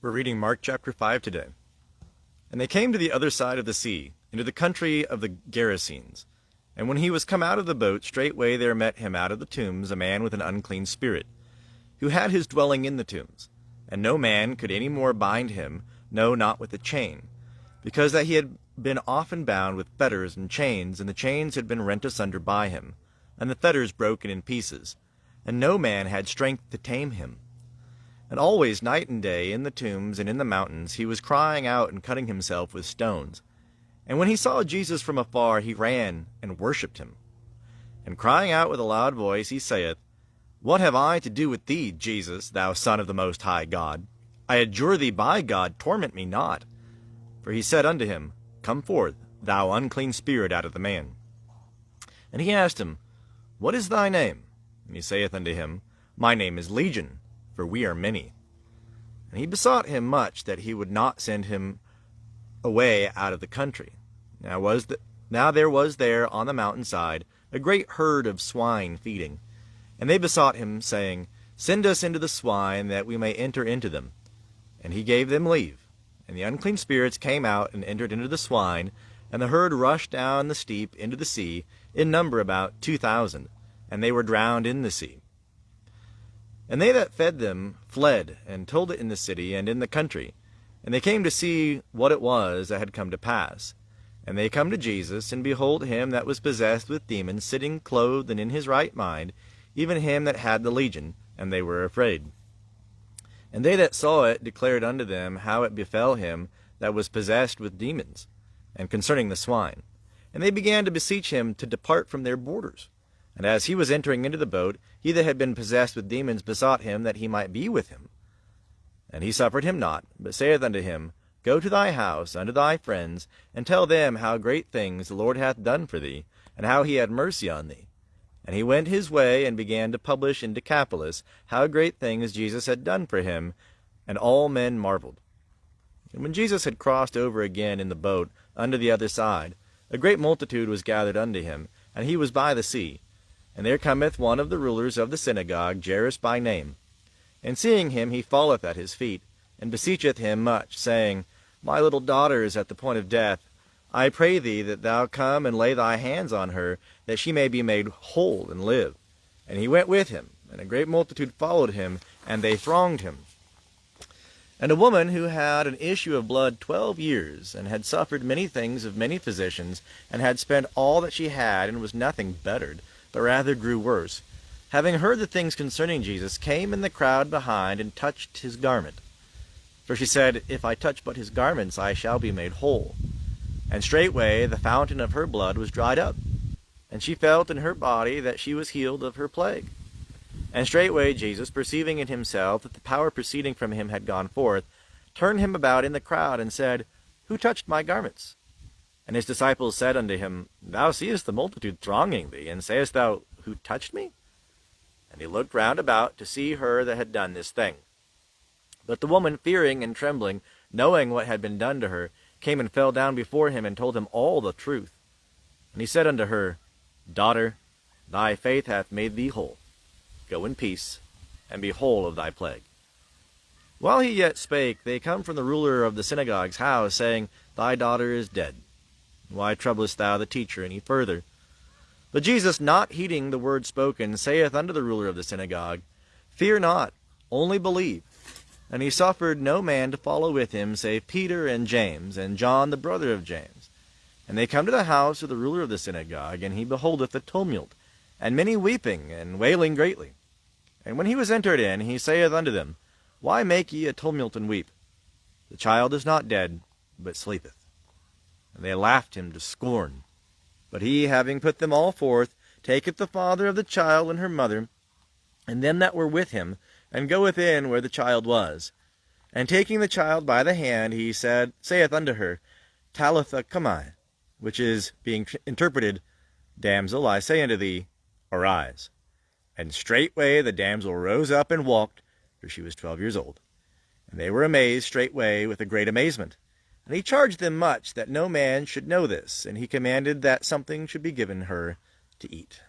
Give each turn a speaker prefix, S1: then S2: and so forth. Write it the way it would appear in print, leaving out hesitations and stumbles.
S1: We're reading Mark chapter 5 today. And they came to the other side of the sea, into the country of the Gerasenes. And when he was come out of the boat, straightway there met him out of the tombs a man with an unclean spirit, who had his dwelling in the tombs. And no man could any more bind him, no, not with a chain, because that he had been often bound with fetters and chains, and the chains had been rent asunder by him, and the fetters broken in pieces, and no man had strength to tame him. And always night and day in the tombs and in the mountains he was crying out and cutting himself with stones. And when he saw Jesus from afar, he ran and worshipped him. And crying out with a loud voice, he saith, What have I to do with thee, Jesus, thou Son of the Most High God? I adjure thee by God, torment me not. For he said unto him, Come forth, thou unclean spirit, out of the man. And he asked him, What is thy name? And he saith unto him, My name is Legion, for we are many. And he besought him much that he would not send him away out of the country. Now there was there on the mountainside a great herd of swine feeding. And they besought him, saying, Send us into the swine, that we may enter into them. And he gave them leave. And the unclean spirits came out and entered into the swine, and the herd rushed down the steep into the sea, in number about 2,000, and they were drowned in the sea. And they that fed them fled, and told it in the city and in the country. And they came to see what it was that had come to pass. And they come to Jesus, and behold him that was possessed with demons, sitting clothed and in his right mind, even him that had the legion, and they were afraid. And they that saw it declared unto them how it befell him that was possessed with demons, and concerning the swine. And they began to beseech him to depart from their borders. And as he was entering into the boat, he that had been possessed with demons besought him that he might be with him. And he suffered him not, but saith unto him, Go to thy house unto thy friends, and tell them how great things the Lord hath done for thee, and how he had mercy on thee. And he went his way, and began to publish in Decapolis how great things Jesus had done for him, and all men marveled. And when Jesus had crossed over again in the boat unto the other side, a great multitude was gathered unto him, and he was by the sea. And there cometh one of the rulers of the synagogue, Jairus by name. And seeing him, he falleth at his feet, and beseecheth him much, saying, My little daughter is at the point of death. I pray thee that thou come and lay thy hands on her, that she may be made whole and live. And he went with him, and a great multitude followed him, and they thronged him. And a woman who had an issue of blood 12 years, and had suffered many things of many physicians, and had spent all that she had, and was nothing bettered, but rather grew worse, having heard the things concerning Jesus, came in the crowd behind, and touched his garment. For she said, If I touch but his garments, I shall be made whole. And straightway the fountain of her blood was dried up, and she felt in her body that she was healed of her plague. And straightway Jesus, perceiving in himself that the power proceeding from him had gone forth, turned him about in the crowd, and said, Who touched my garments? And his disciples said unto him, Thou seest the multitude thronging thee, and sayest thou, Who touched me? And he looked round about to see her that had done this thing. But the woman, fearing and trembling, knowing what had been done to her, came and fell down before him, and told him all the truth. And he said unto her, Daughter, thy faith hath made thee whole. Go in peace, and be whole of thy plague. While he yet spake, they come from the ruler of the synagogue's house, saying, Thy daughter is dead. Why troublest thou the teacher any further? But Jesus, not heeding the word spoken, saith unto the ruler of the synagogue, Fear not, only believe. And he suffered no man to follow with him, save Peter and James, and John the brother of James. And they come to the house of the ruler of the synagogue, and he beholdeth a tumult, and many weeping and wailing greatly. And when he was entered in, he saith unto them, Why make ye a tumult and weep? The child is not dead, but sleepeth. And they laughed him to scorn. But he, having put them all forth, taketh the father of the child and her mother, and them that were with him, and goeth in where the child was. And taking the child by the hand, he saith unto her, Talitha cumi, which is, being interpreted, Damsel, I say unto thee, arise. And straightway the damsel rose up and walked, for she was 12 years old. And they were amazed straightway with a great amazement. And he charged them much that no man should know this, and he commanded that something should be given her to eat.